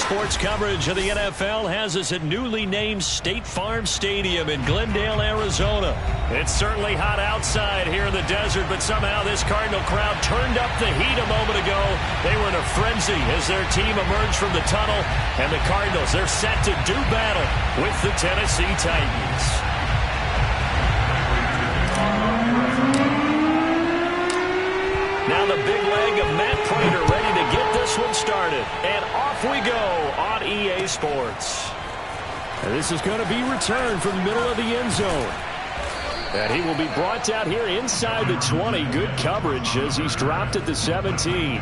Sports coverage of the NFL has us at newly named State Farm Stadium in Glendale, Arizona. It's certainly hot outside here in the desert, but somehow this Cardinal crowd turned up the heat a moment ago. They were in a frenzy as their team emerged from the tunnel, and the Cardinals, they're set to do battle with the Tennessee Titans. Now the big leg of Matt Prater ready to get this one started. And off we go on EA Sports. And this is going to be returned from the middle of the end zone. And he will be brought out here inside the 20. Good coverage as he's dropped at the 17.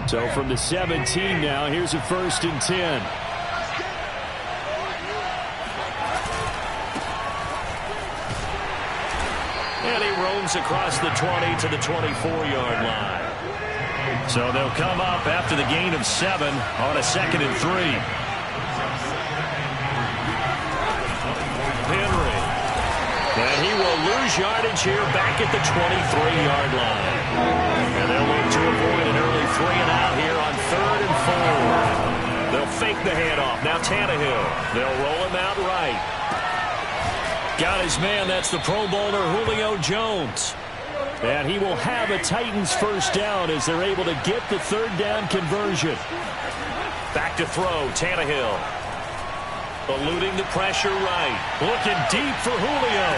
So from the 17 now, here's a 1st and 10. And he roams across the 20 to the 24-yard line. So they'll come up after the gain of 7 on a 2nd and 3. Henry. And he will lose yardage here back at the 23-yard line. And they'll look to avoid an early 3-and-out here on 3rd and 4. They'll fake the handoff. Now Tannehill. They'll roll him out right. Got his man. That's the Pro Bowler Julio Jones. And he will have a Titans 1st down as they're able to get the 3rd down conversion. Back to throw. Tannehill. Eluding the pressure right. Looking deep for Julio.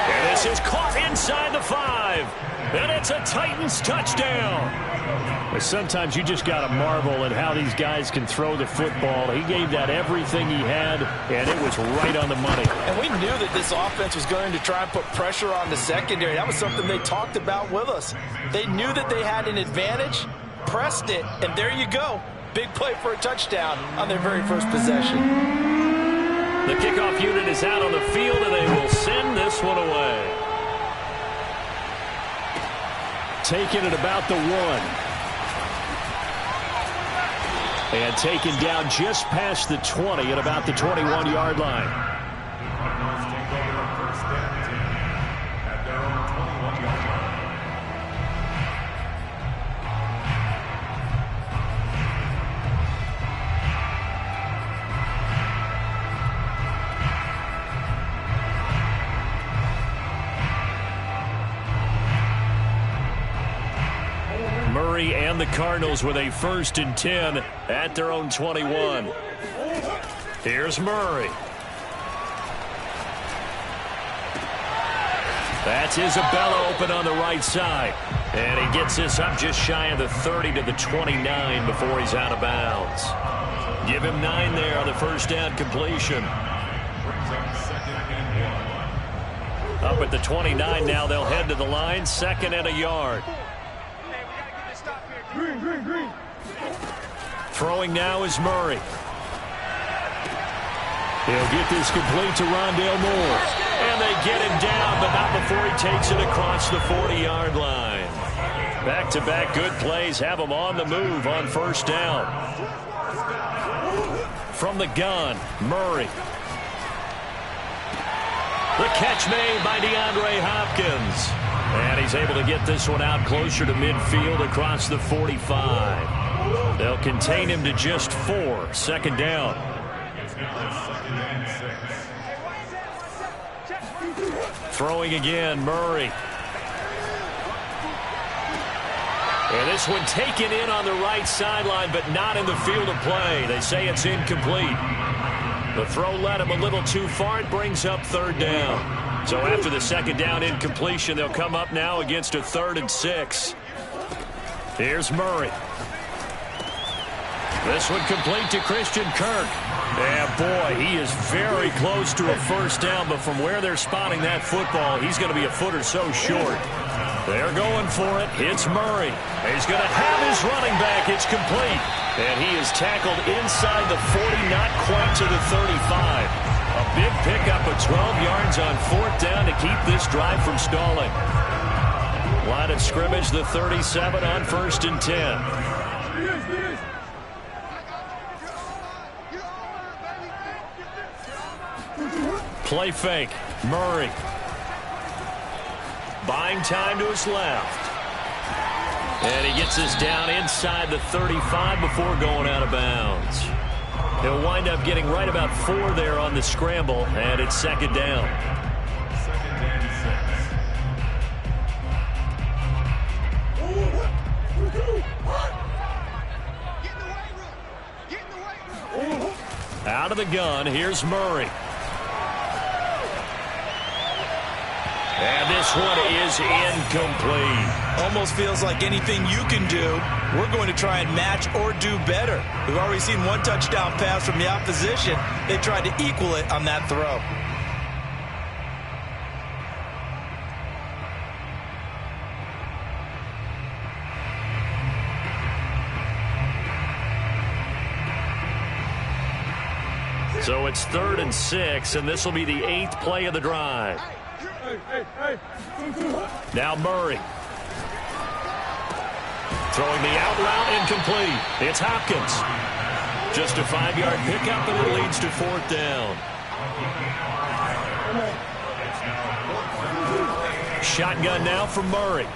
And this is caught inside the 5. And it's a Titans touchdown. But sometimes you just got to marvel at how these guys can throw the football. He gave that everything he had, and it was right on the money. And we knew that this offense was going to try and put pressure on the secondary. That was something they talked about with us. They knew that they had an advantage, pressed it, and there you go. Big play for a touchdown on their very first possession. The kickoff unit is out on the field, and they will send this one away. Taken at about the 1. And taken down just past the 20 at about the 21-yard line. Murray and the Cardinals with a 1st and 10 at their own 21. Here's Murray. That's Isabella open on the right side. And he gets this up just shy of the 30 to the 29 before he's out of bounds. Give him 9 there on the 1st down completion. Up at the 29 now, they'll head to the line, 2nd and a yard. Green. Throwing now is Murray. He'll get this complete to Rondale Moore. And they get him down, but not before he takes it across the 40-yard line. Back-to-back good plays have him on the move on 1st down. From the gun, Murray. The catch made by DeAndre Hopkins. And he's able to get this one out closer to midfield across the 45. They'll contain him to just 4. 2nd down. Throwing again, Murray. And this one taken in on the right sideline, but not in the field of play. They say it's incomplete. The throw led him a little too far. It brings up 3rd down. So after the 2nd down incompletion, they'll come up now against a 3rd and 6. Here's Murray. This one complete to Christian Kirk. Yeah, boy, he is very close to a 1st down, but from where they're spotting that football, he's going to be a foot or so short. They're going for it. It's Murray. He's going to have his running back. It's complete. And he is tackled inside the 40, not quite to the 35. A big pickup of 12 yards on 4th down to keep this drive from stalling. Line of scrimmage, the 37 on 1st and 10. Play fake. Murray. Buying time to his left. And he gets this down inside the 35 before going out of bounds. He'll wind up getting right about 4 there on the scramble, and it's second down. Out of the gun, here's Murray. And this one is incomplete. Almost feels like anything you can do, we're going to try and match or do better. We've already seen one touchdown pass from the opposition. They tried to equal it on that throw. So it's 3rd and 6, and this will be the 8th play of the drive. Now Murray. Throwing the out route incomplete. It's Hopkins. Just a 5-yard pickup, and it leads to 4th down. Shotgun now from Murray.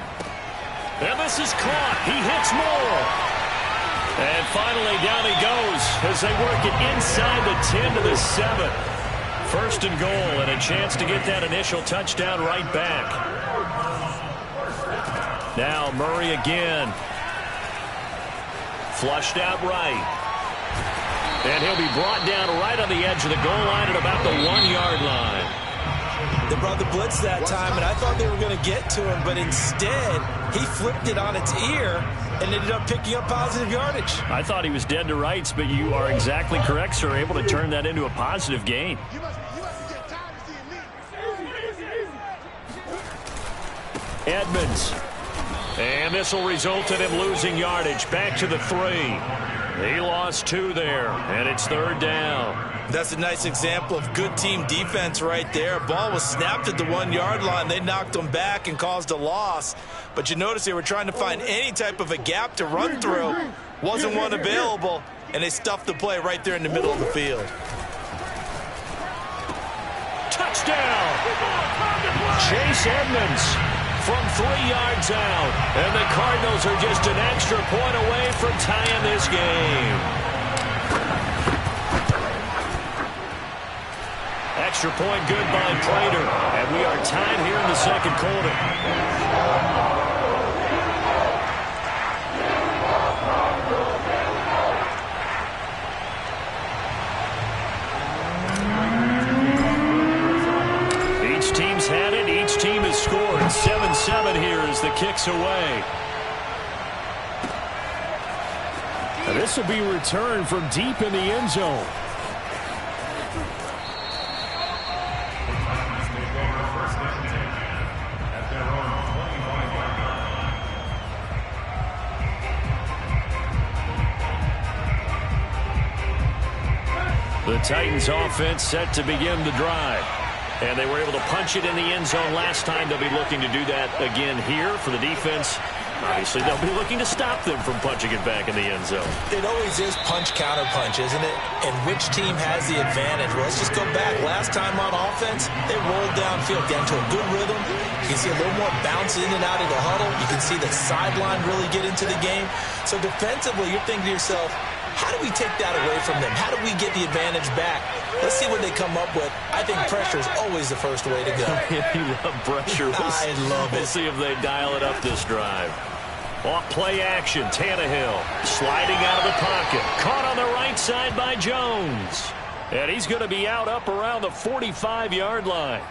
And this is caught. He hits more. And finally, down he goes as they work it inside the 10 to the 7. 1st and goal, and a chance to get that initial touchdown right back. Now Murray again. Flushed out right. And he'll be brought down right on the edge of the goal line at about the 1-yard line. They brought the blitz that time, and I thought they were going to get to him, but instead, he flipped it on its ear and ended up picking up positive yardage. I thought he was dead to rights, but you are exactly correct, sir. Able to turn that into a positive gain. Edmonds. And this will result in him losing yardage. Back to the 3. He lost 2 there, and it's 3rd down. That's a nice example of good team defense right there. Ball was snapped at the 1-yard line. They knocked him back and caused a loss. But you notice they were trying to find any type of a gap to run through. Wasn't one available, and they stuffed the play right there in the middle of the field. Touchdown! Chase Edmonds from 3 yards out. And the Cardinals are just an extra point away from tying this game. Extra point good by Prater. And we are tied here in the 2nd quarter. Each team's had it. Each team has scored. 7-7 here as the kick's away. Now this will be returned from deep in the end zone. The Titans offense set to begin the drive. And they were able to punch it in the end zone last time. They'll be looking to do that again here for the defense. Obviously, they'll be looking to stop them from punching it back in the end zone. It always is punch-counter-punch, isn't it? And which team has the advantage? Well, let's just go back. Last time on offense, they rolled downfield, got into a good rhythm. You can see a little more bounce in and out of the huddle. You can see the sideline really get into the game. So defensively, you're thinking to yourself, how do we take that away from them? How do we get the advantage back? Let's see what they come up with. I think pressure is always the first way to go. You love pressure. I love it. We'll see if they dial it up this drive. Off play action, Tannehill sliding out of the pocket. Caught on the right side by Jones. And he's going to be out up around the 45-yard line.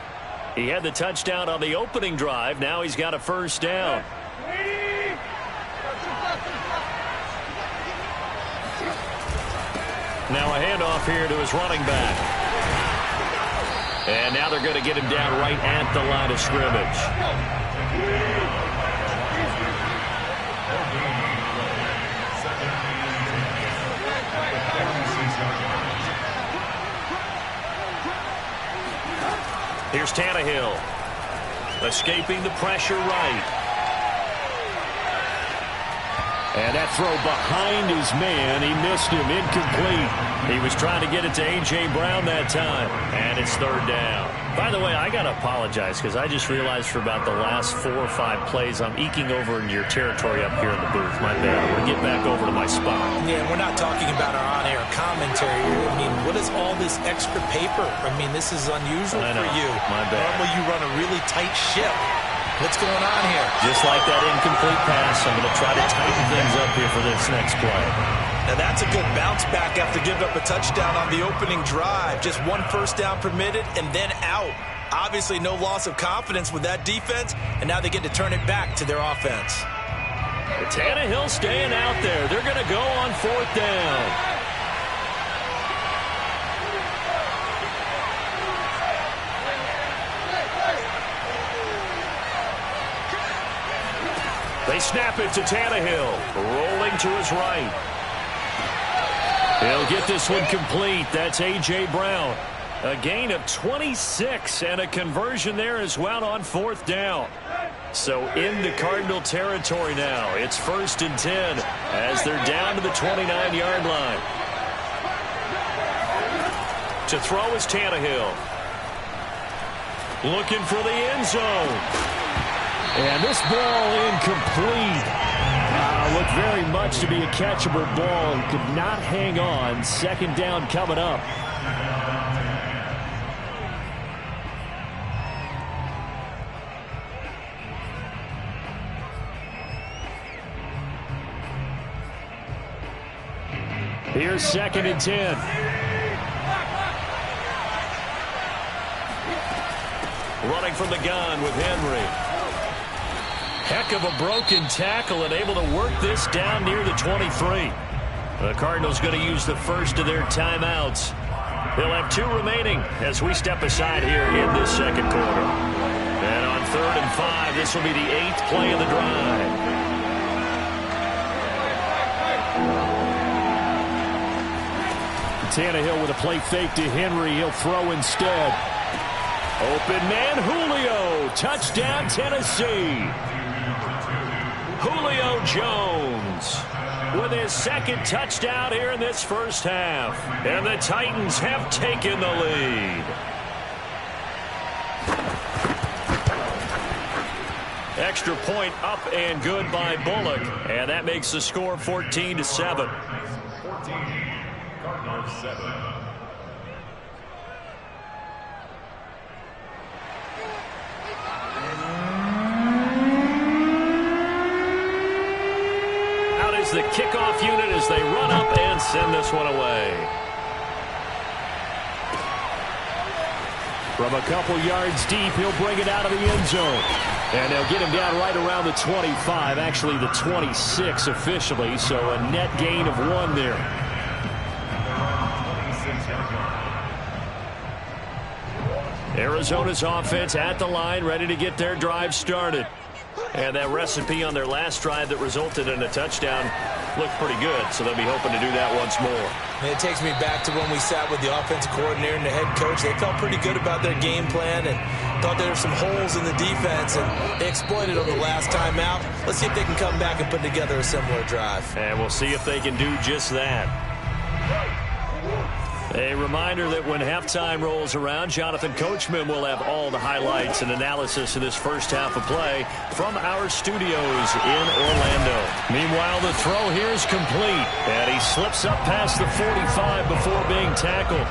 He had the touchdown on the opening drive. Now he's got a 1st down. Now a handoff here to his running back. And now they're going to get him down right at the line of scrimmage. Here's Tannehill. Escaping the pressure right. And that throw behind his man, he missed him, incomplete. He was trying to get it to A.J. Brown that time, and it's third down. By the way, I got to apologize because I just realized for about the last 4 or 5 plays, I'm eking over into your territory up here in the booth. My bad. I'm going to get back over to my spot. Yeah, we're not talking about our on-air commentary here. I mean, what is all this extra paper? I mean, this is unusual for you. My bad. Normally you run a really tight ship. What's going on here? Just like that incomplete pass, I'm going to try to tighten things up here for this next play. Now that's a good bounce back after giving up a touchdown on the opening drive. Just 1 first down permitted and then out. Obviously no loss of confidence with that defense, and now they get to turn it back to their offense. Tannehill staying out there. They're going to go on 4th down. They snap it to Tannehill, rolling to his right. He'll get this one complete. That's A.J. Brown. A gain of 26 and a conversion there as well on 4th down. So into Cardinal territory now. It's 1st and 10 as they're down to the 29-yard line. To throw is Tannehill. Looking for the end zone. And this ball incomplete. Looked very much to be a catchable ball. He could not hang on. 2nd down coming up. Here's 2nd and 10. Running from the gun with Henry. Heck of a broken tackle and able to work this down near the 23. The Cardinals going to use the first of their timeouts. They'll have 2 remaining as we step aside here in this 2nd quarter. And on 3rd and 5, this will be the 8th play of the drive. Tannehill with a play fake to Henry. He'll throw instead. Open man, Julio. Touchdown, Tennessee. Julio Jones with his 2nd touchdown here in this first half. And the Titans have taken the lead. Extra point up and good by Bullock. And that makes the score 14-7. 14, Cardinals 7. The kickoff unit as they run up and send this one away. From a couple yards deep, he'll bring it out of the end zone. And they'll get him down right around the 25, actually the 26 officially, so a net gain of 1 there. Arizona's offense at the line, ready to get their drive started. And that recipe on their last drive that resulted in a touchdown looked pretty good, so they'll be hoping to do that once more. And it takes me back to when we sat with the offensive coordinator and the head coach. They felt pretty good about their game plan and thought there were some holes in the defense, and they exploited them the last time out. Let's see if they can come back and put together a similar drive. And we'll see if they can do just that. A reminder that when halftime rolls around, Jonathan Coachman will have all the highlights and analysis of this first half of play from our studios in Orlando. Meanwhile, the throw here is complete, and he slips up past the 45 before being tackled.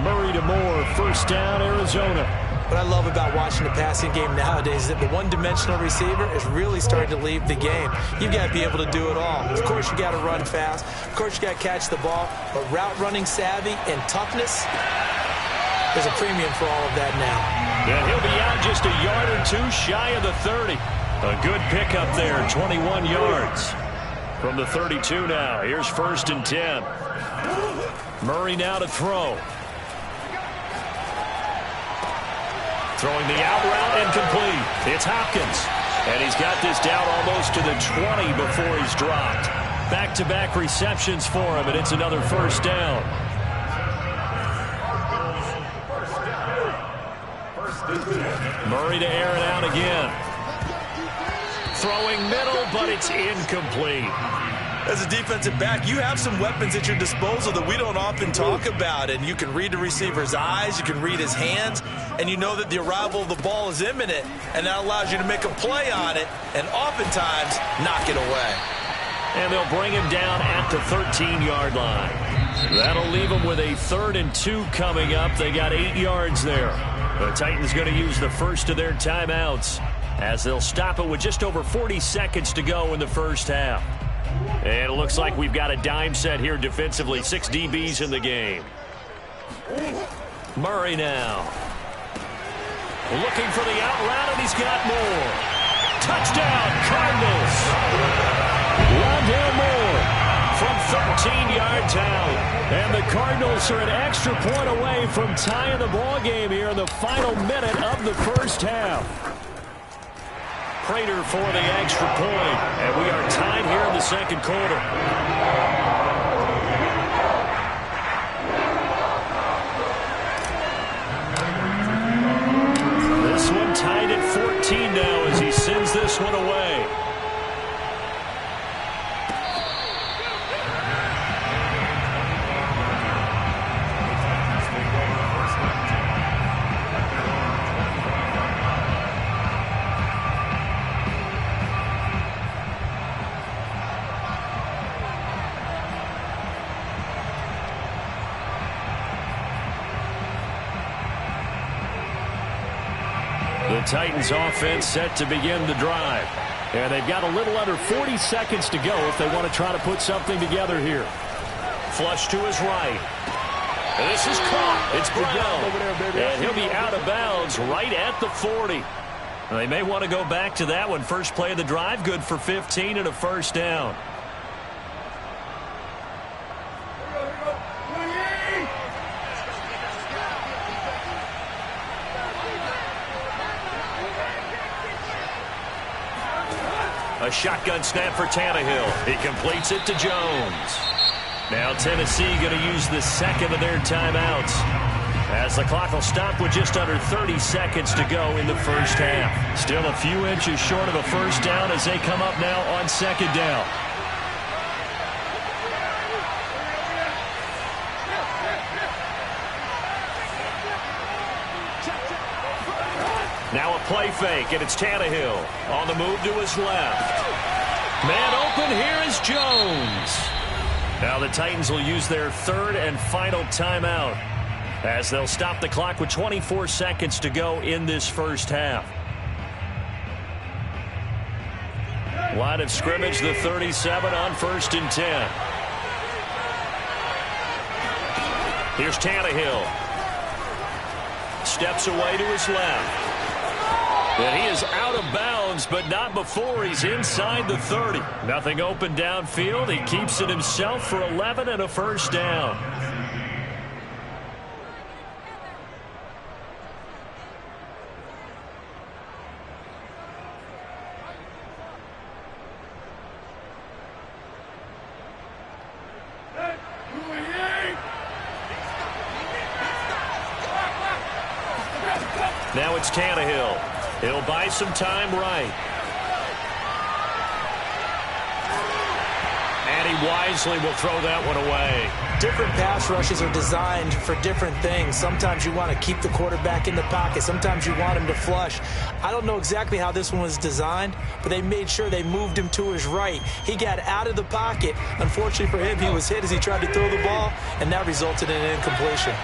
Murray to Moore, 1st down, Arizona. What I love about watching the passing game nowadays is that the one-dimensional receiver is really starting to leave the game. You've got to be able to do it all. Of course, you got to run fast. Of course, you got to catch the ball. But route running savvy and toughness, there's a premium for all of that now. And he'll be out just a yard or 2 shy of the 30. A good pickup there, 21 yards. From the 32 now, here's 1st and 10. Murray now to throw. Throwing the out route incomplete. It's Hopkins. And he's got this down almost to the 20 before he's dropped. Back-to-back receptions for him, and it's another 1st down. Murray to air it out again. Throwing middle, but it's incomplete. As a defensive back, you have some weapons at your disposal that we don't often talk about, and you can read the receiver's eyes, you can read his hands, and you know that the arrival of the ball is imminent, and that allows you to make a play on it and oftentimes knock it away. And they'll bring him down at the 13-yard line. That'll leave them with a 3rd and 2 coming up. They got 8 yards there. The Titans going to use the first of their timeouts as they'll stop it with just over 40 seconds to go in the first half. And it looks like we've got a dime set here defensively. 6 DBs in the game. Murray now. Looking for the out route, and he's got more. Touchdown, Cardinals. Rondale Moore from 13 yards out. And the Cardinals are an extra point away from tying the ball game here in the final minute of the first half. Prater for the extra point, and we are tied here in the second quarter. This one tied at 14 now as he sends this one away. The Titans offense set to begin the drive. And they've got a little under 40 seconds to go if they want to try to put something together here. Flush to his right. And this is caught. It's Brown. And he'll be out of bounds right at the 40. They may want to go back to that one. First play of the drive, good for 15 and a first down. A shotgun snap for Tannehill. He completes it to Jones. Now Tennessee going to use the second of their timeouts as the clock will stop with just under 30 seconds to go in the first half. Still a few inches short of a first down as they come up now on second down. Now a play fake, and it's Tannehill on the move to his left. Man open, here is Jones. Now the Titans will use their third and final timeout as they'll stop the clock with 24 seconds to go in this first half. Line of scrimmage, the 37 on 1st and 10. Here's Tannehill. Steps away to his left. And he is out of bounds, but not before he's inside the 30. Nothing open downfield. He keeps it himself for 11 and a first down. Now it's Tannehill. He'll buy some time right. And he wisely will throw that one away. Different pass rushes are designed for different things. Sometimes you want to keep the quarterback in the pocket. Sometimes you want him to flush. I don't know exactly how this one was designed, but they made sure they moved him to his right. He got out of the pocket. Unfortunately for him, he was hit as he tried to throw the ball, and that resulted in an incompletion.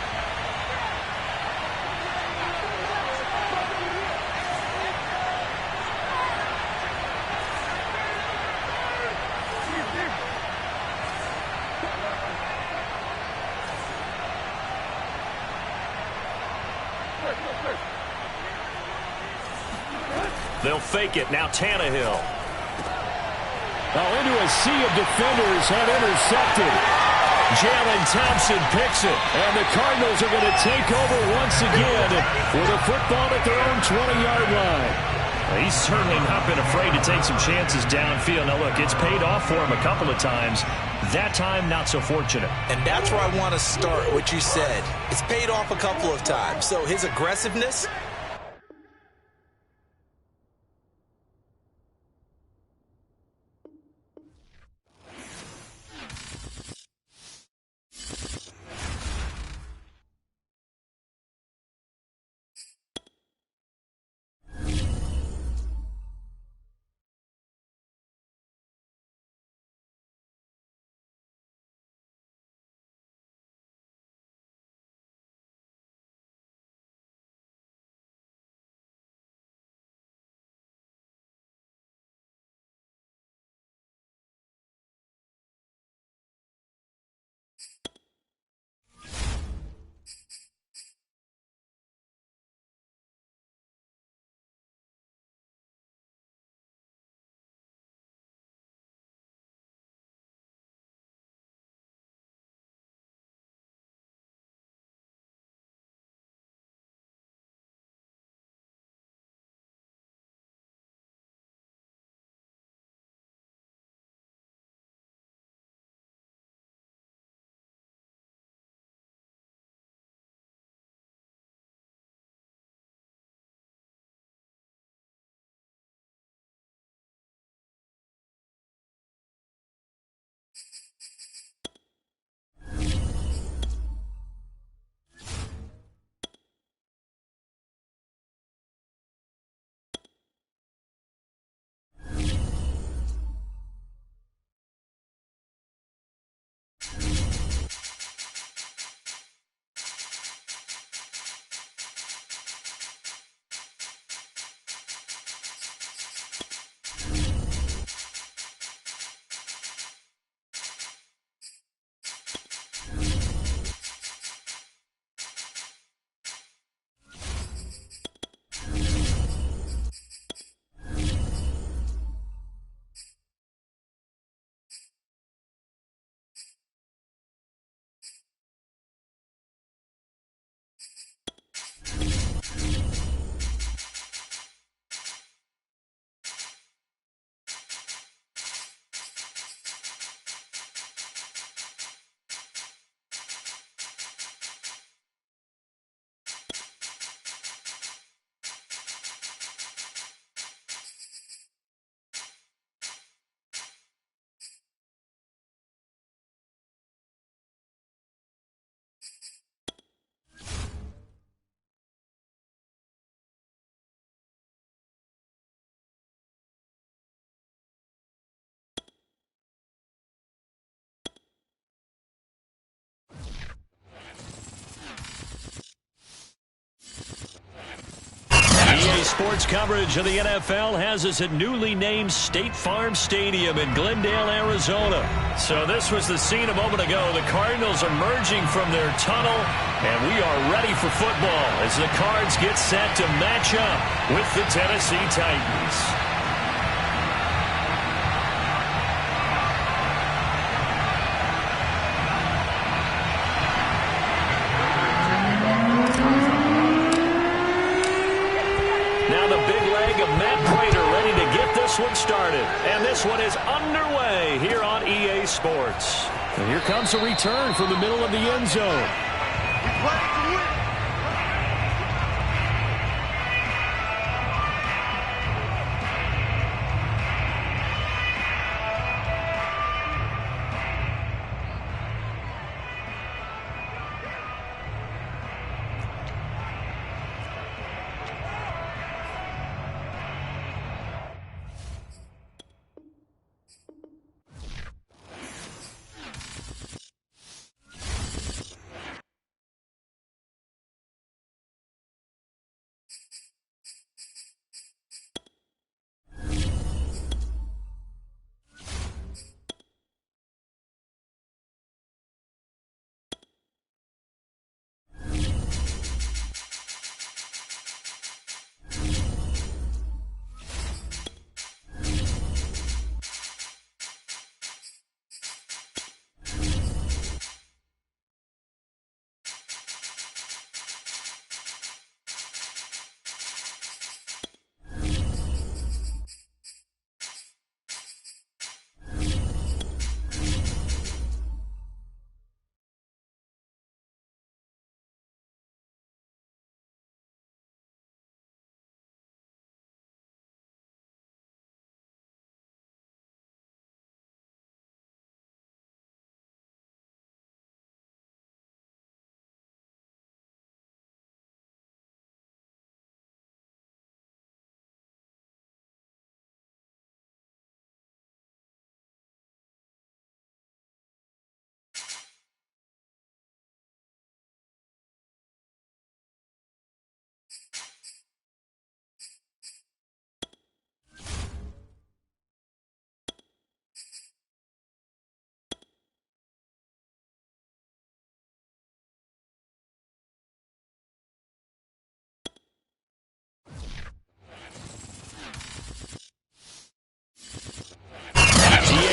They'll fake it. Now Tannehill. Oh, into a sea of defenders and intercepted. Jalen Thompson picks it. And the Cardinals are going to take over once again with a football at their own 20-yard line. He's certainly not been afraid to take some chances downfield. Now, look, it's paid off for him a couple of times. That time, not so fortunate. And that's where I want to start, what you said. It's paid off a couple of times. So his aggressiveness... Sports coverage of the NFL has us at newly named State Farm Stadium in Glendale, Arizona. So this was the scene a moment ago. The Cardinals emerging from their tunnel, and we are ready for football as the Cards get set to match up with the Tennessee Titans. One started, and this one is underway here on EA Sports. And here comes a return from the middle of the end zone.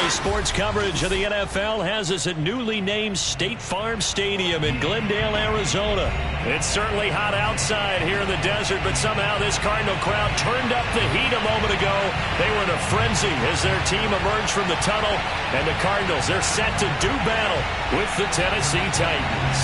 Sports coverage of the NFL has us at newly named State Farm Stadium in Glendale, Arizona. It's certainly hot outside here in the desert, but somehow this Cardinal crowd turned up the heat a moment ago. They were in a frenzy as their team emerged from the tunnel, and the Cardinals, they're set to do battle with the Tennessee Titans.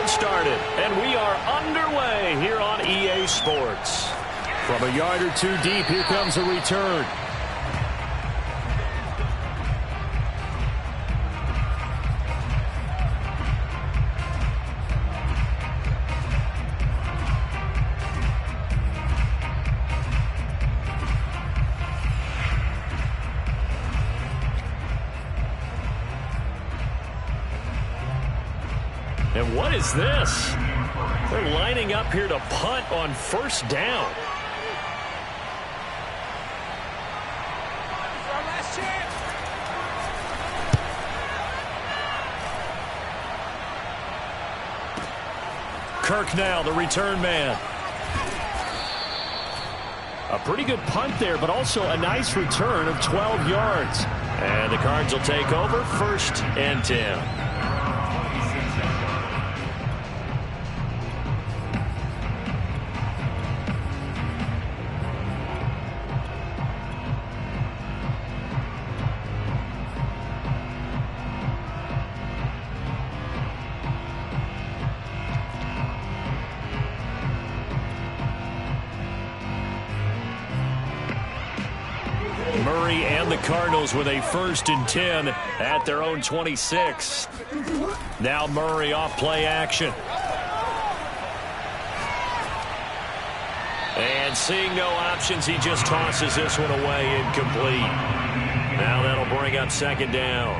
Started, and we are underway here on EA Sports. From a yard or two deep, here comes a return. And what is this? They're lining up here to punt on first down. Kirk now, the return man. A pretty good punt there, but also a nice return of 12 yards. And the Cards will take over, 1st and 10. Murray and the Cardinals with a 1st and 10 at their own 26. Now Murray off play action. And And seeing no options, he just tosses this one away incomplete. Now that'll bring up second down.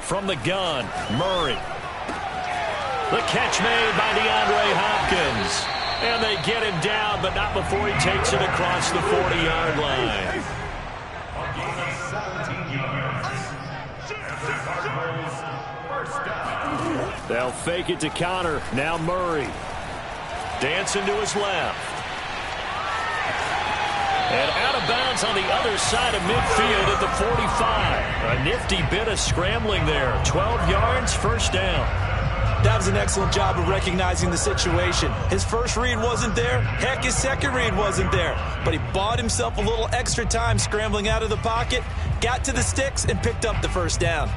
From the gun, Murray. The catch made by DeAndre Hopkins. And they get him down, but not before he takes it across the 40-yard line. They'll fake it to counter. Now Murray. Dancing to his left. And out of bounds on the other side of midfield at the 45. A nifty bit of scrambling there. 12 yards, first down. That was an excellent job of recognizing the situation. His first read wasn't there. Heck, his second read wasn't there. But he bought himself a little extra time scrambling out of the pocket, got to the sticks, and picked up the first down.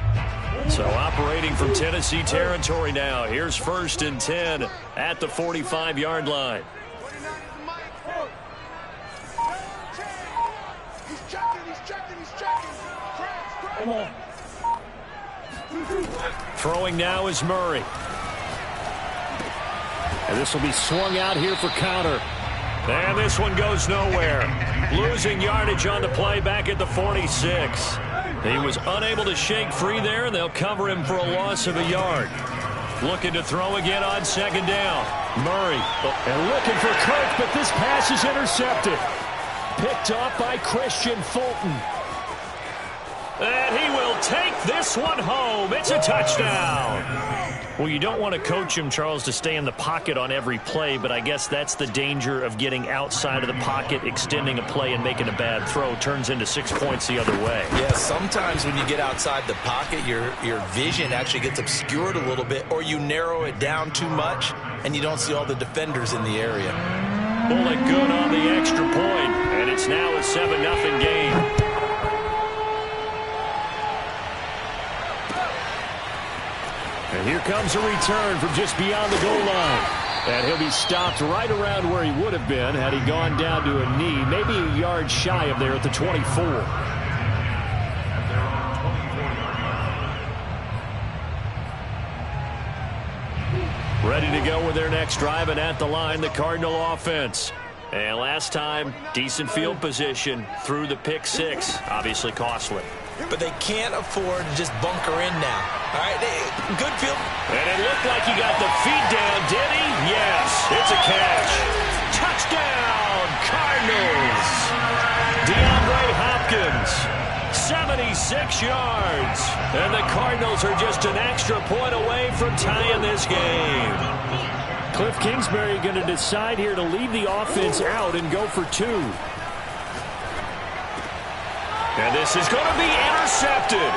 So operating from Tennessee territory now. Here's 1st and 10 at the 45-yard line. Throwing now is Murray. And this will be swung out here for counter. And this one goes nowhere. Losing yardage on the play back at the 46. He was unable to shake free there, and they'll cover him for a loss of a yard. Looking to throw again on second down. Murray. And looking for Kirk, but this pass is intercepted. Picked off by Christian Fulton. And he will take this one home. It's a touchdown. Well, you don't want to coach him, Charles, to stay in the pocket on every play, but I guess that's the danger of getting outside of the pocket, extending a play, and making a bad throw. Turns into 6 points the other way. Yeah, sometimes when you get outside the pocket, your vision actually gets obscured a little bit, or you narrow it down too much, and you don't see all the defenders in the area. Bullet good on the extra point, and it's now a 7-0 game. And here comes a return from just beyond the goal line. And he'll be stopped right around where he would have been had he gone down to a knee, maybe a yard shy of there at the 24. Ready to go with their next drive, and at the line, the Cardinal offense. And last time, decent field position through the pick six. Obviously costly. But they can't afford to just bunker in now. All right, good field. And it looked like he got the feet down, did he? Yes, it's a catch. Touchdown, Cardinals. DeAndre Hopkins, 76 yards. And the Cardinals are just an extra point away from tying this game. Cliff Kingsbury going to decide here to leave the offense out and go for two. And this is going to be intercepted.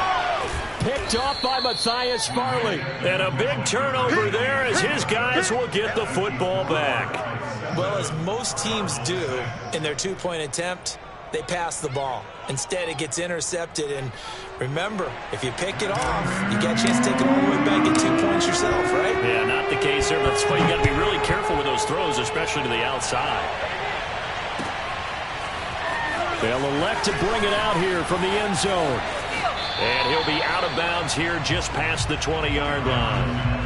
Picked off by Matthias Farley. And a big turnover there as his guys will get the football back. Well, as most teams do in their two-point attempt, they pass the ball. Instead, it gets intercepted. And remember, if you pick it off, you got a chance to take it all the way back, get 2 points yourself, right? Yeah, not the case there. That's why you got to be really careful with those throws, especially to the outside. They'll elect to bring it out here from the end zone. And he'll be out of bounds here just past the 20-yard line.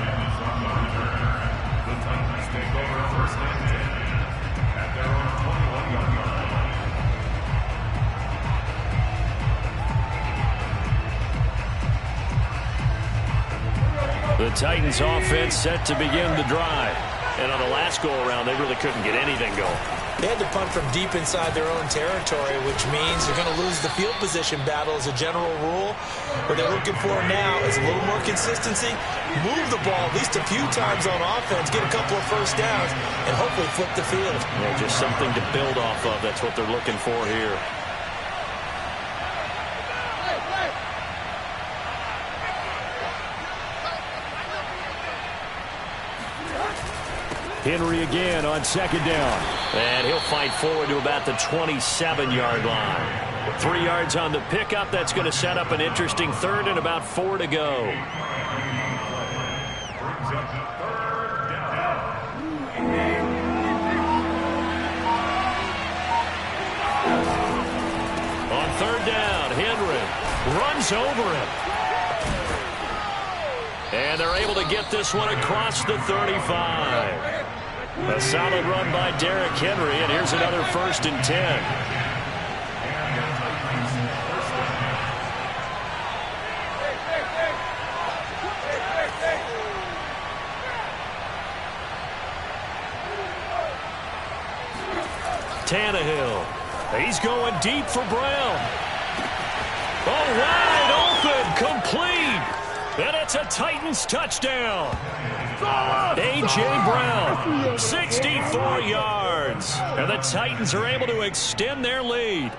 The Titans offense set to begin the drive. And on the last go-around, they really couldn't get anything going. They had to punt from deep inside their own territory, which means they're going to lose the field position battle as a general rule. What they're looking for now is a little more consistency, move the ball at least a few times on offense, get a couple of first downs, and hopefully flip the field. Yeah, just something to build off of. That's what they're looking for here. Henry again on second down. And he'll fight forward to about the 27-yard line. 3 yards on the pickup. That's going to set up an interesting third and about 4 to go. On third down, Henry runs over him. And they're able to get this one across the 35. A solid run by Derrick Henry, and here's another 1st and 10. Tannehill. He's going deep for Brown. Oh, wide open, complete. And it's a Titans touchdown. A.J. Brown, 64 yards. And the Titans are able to extend their lead.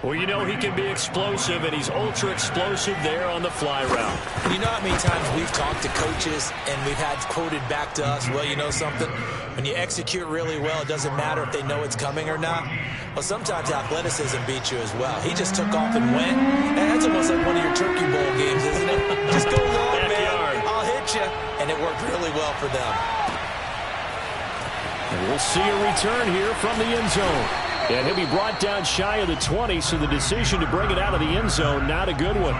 Well, you know he can be explosive, and he's ultra-explosive there on the fly route. You know how many times we've talked to coaches and we've had quoted back to us, well, you know something? When you execute really well, it doesn't matter if they know it's coming or not. Well, sometimes athleticism beats you as well. He just took off and went. And that's almost like one of your Turkey Bowl games, isn't it? Just go long, man. I'll hit you. And it worked really well for them. And we'll see a return here from the end zone. And he'll be brought down shy of the 20, so the decision to bring it out of the end zone, not a good one.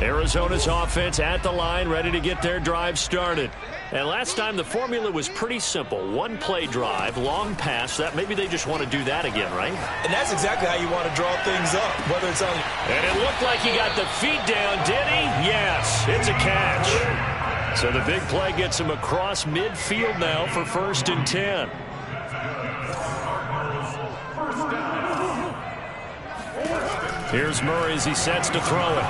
Arizona's offense at the line, ready to get their drive started. And last time the formula was pretty simple. One play drive, long pass. That maybe they just want to do that again, right? And that's exactly how you want to draw things up, whether it's on. And it looked like he got the feet down, did he? Yes, it's a catch. So the big play gets him across midfield now for 1st and 10. Here's Murray as he sets to throw it.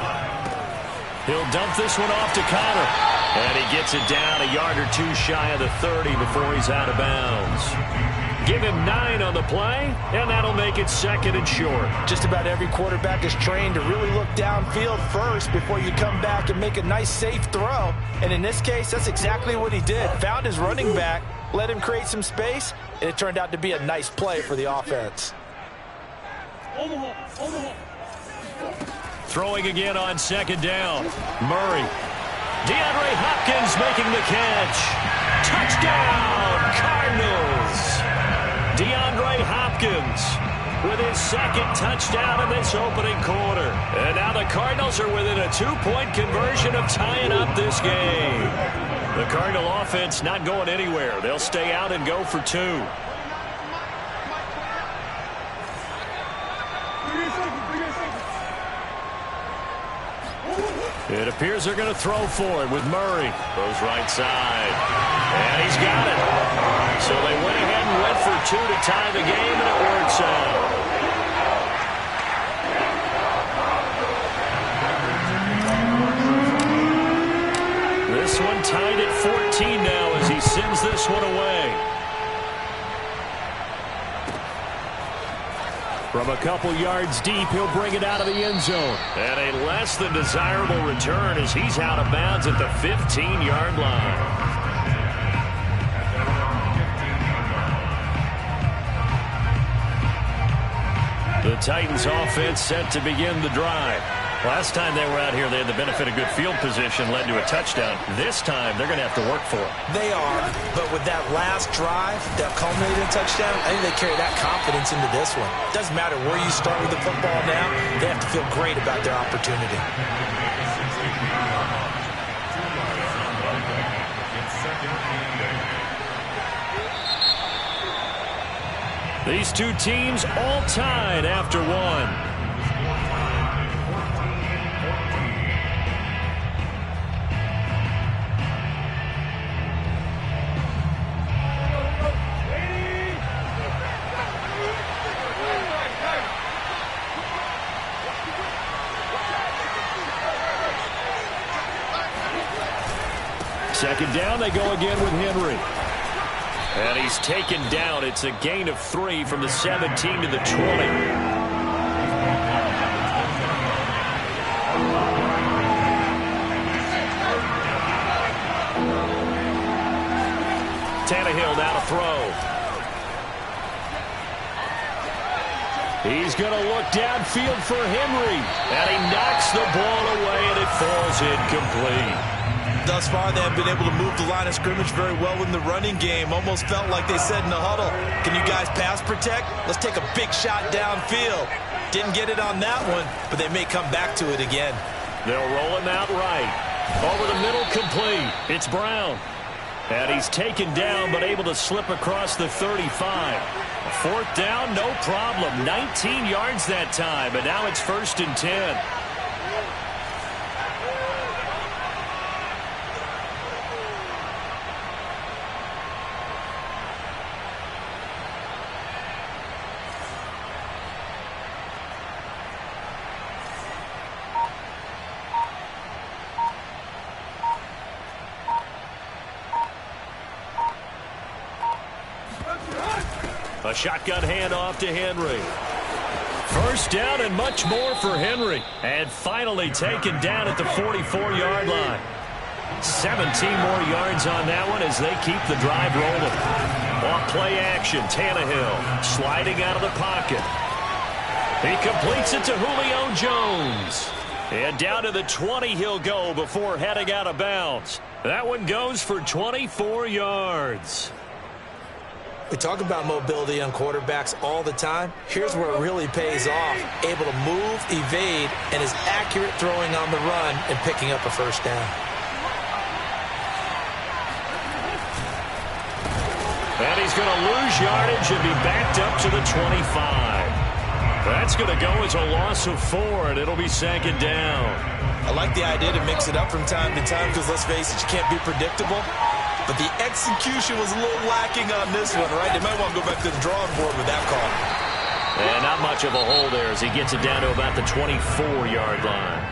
He'll dump this one off to Connor. And he gets it down a yard or two shy of the 30 before he's out of bounds. Give him 9 on the play, and that'll make it 2nd and short. Just about every quarterback is trained to really look downfield first before you come back and make a nice, safe throw. And in this case, that's exactly what he did. Found his running back, let him create some space, and it turned out to be a nice play for the offense. Throwing again on 2nd down. Murray. DeAndre Hopkins making the catch. Touchdown, Cardinals. DeAndre Hopkins with his 2nd touchdown in this opening quarter. And now the Cardinals are within a 2-point conversion of tying up this game. The Cardinal offense not going anywhere. They'll stay out and go for 2. It appears they're going to throw for it with Murray. Goes right side. And he's got it. So they went ahead and went for 2 to tie the game, and it works out. This one tied at 14 now as he sends this one away. From a couple yards deep, he'll bring it out of the end zone. And a less than desirable return as he's out of bounds at the 15-yard line. The Titans offense set to begin the drive. Last time they were out here, they had the benefit of good field position, led to a touchdown. This time, they're going to have to work for it. They are, but with that last drive that culminated in a touchdown, I think they carry that confidence into this one. It doesn't matter where you start with the football now, they have to feel great about their opportunity. These two teams all tied after one. Second down, they go again with Henry. And he's taken down. It's a gain of 3 from the 17 to the 20. Tannehill now to throw. He's going to look downfield for Henry. And he knocks the ball away, and it falls incomplete. Thus far, they have been able to move the line of scrimmage very well in the running game. Almost felt like they said in the huddle, can you guys pass protect? Let's take a big shot downfield. Didn't get it on that one, but they may come back to it again. They'll roll him out right. Over the middle, complete. It's Brown. And he's taken down, but able to slip across the 35. Fourth down, no problem. 19 yards that time, and now it's 1st and 10. A shotgun handoff to Henry. First down and much more for Henry. And finally taken down at the 44-yard line. 17 more yards on that one as they keep the drive rolling. Off play action, Tannehill sliding out of the pocket. He completes it to Julio Jones. And down to the 20 he'll go before heading out of bounds. That one goes for 24 yards. We talk about mobility on quarterbacks all the time. Here's where it really pays off. Able to move, evade, and is accurate throwing on the run and picking up a first down. And he's going to lose yardage and be backed up to the 25. That's going to go as a loss of 4, and it'll be 2nd down. I like the idea to mix it up from time to time because, let's face it, you can't be predictable. But the execution was a little lacking on this one, right? They might want to go back to the drawing board with that call. And not much of a hole there as he gets it down to about the 24-yard line.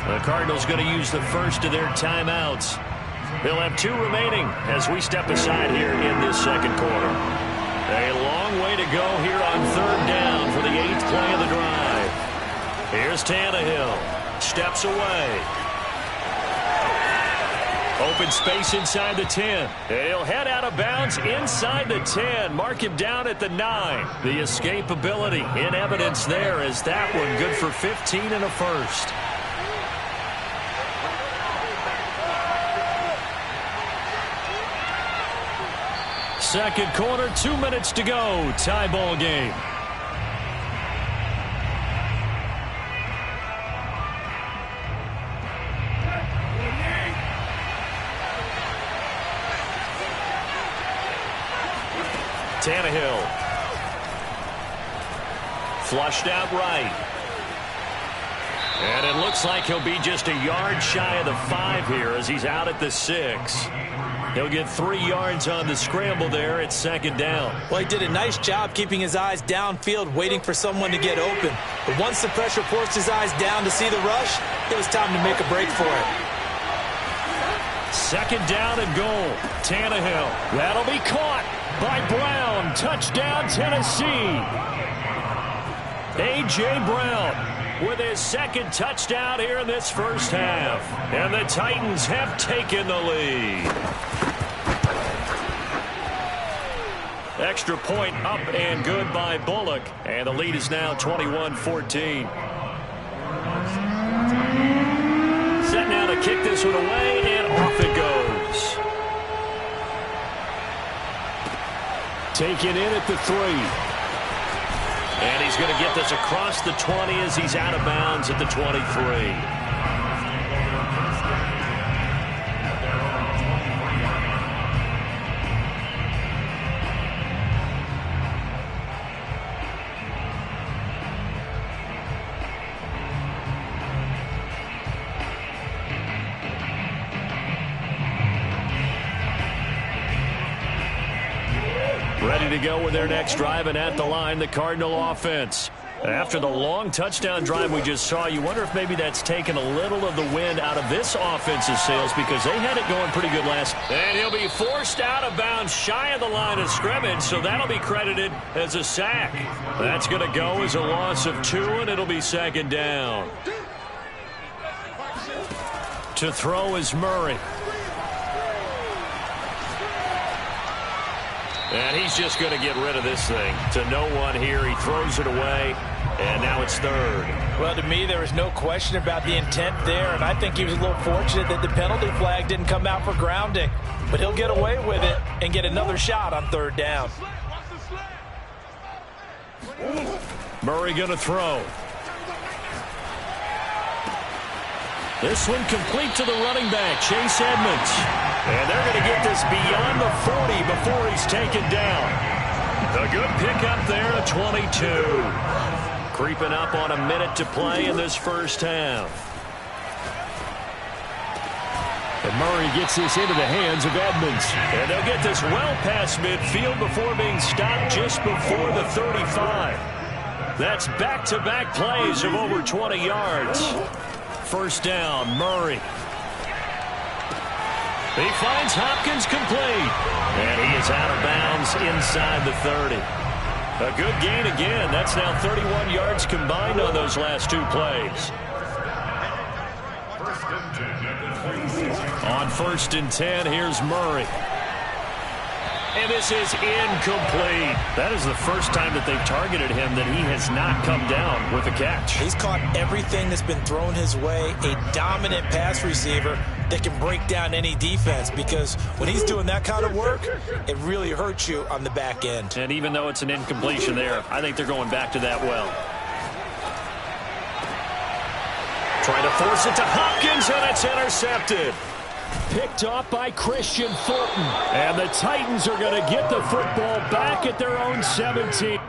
The Cardinals going to use the first of their timeouts. They'll have 2 remaining as we step aside here in this 2nd quarter. A long way to go here on 3rd down for the 8th play of the drive. Here's Tannehill. Steps away. Open space inside the 10. He'll head out of bounds inside the 10. Mark him down at the 9. The escapability in evidence there as that one good for 15 and a first. Second quarter, 2 minutes to go. Tie ball game. Tannehill. Flushed out right. And it looks like he'll be just a yard shy of the 5 here as he's out at the 6. He'll get 3 yards on the scramble there at 2nd down. Well, he did a nice job keeping his eyes downfield, waiting for someone to get open. But once the pressure forced his eyes down to see the rush, it was time to make a break for it. 2nd down and goal. Tannehill. That'll be caught by Brown. Touchdown, Tennessee. A.J. Brown with his 2nd touchdown here in this first half. And the Titans have taken the lead. Extra point up and good by Bullock. And the lead is now 21-14. Set now to kick this one away, and off it goes. Taken in at the 3. And he's going to get this across the 20 as he's out of bounds at the 23. Ready to go with their next drive, and at the line, the Cardinal offense. After the long touchdown drive we just saw, you wonder if maybe that's taken a little of the wind out of this offensive sails because they had it going pretty good last. And he'll be forced out of bounds shy of the line of scrimmage, so that'll be credited as a sack. That's going to go as a loss of 2, and it'll be 2nd down. To throw is Murray. And he's just going to get rid of this thing. To no one here. He throws it away. And now it's third. Well, to me, there was no question about the intent there, and I think he was a little fortunate that the penalty flag didn't come out for grounding. But he'll get away with it and get another shot on third down. Murray going to throw. This one complete to the running back, Chase Edmonds. And they're going to get this beyond the 40 before he's taken down. A good pickup there at 22. Creeping up on a minute to play in this first half. And Murray gets this into the hands of Edmonds. And they'll get this well past midfield before being stopped just before the 35. That's back-to-back plays of over 20 yards. First down, Murray. He finds Hopkins complete. And he is out of bounds inside the 30. A good gain again. That's now 31 yards combined on those last two plays. On 1st and 10, here's Murray. And this is incomplete. That is the first time that they've targeted him that he has not come down with a catch. He's caught everything that's been thrown his way. A dominant pass receiver that can break down any defense, because when he's doing that kind of work, it really hurts you on the back end. And even though it's an incompletion there, I think they're going back to that well. Trying to force it to Hopkins, and it's intercepted. Picked off by Christian Fulton. And the Titans are going to get the football back at their own 17.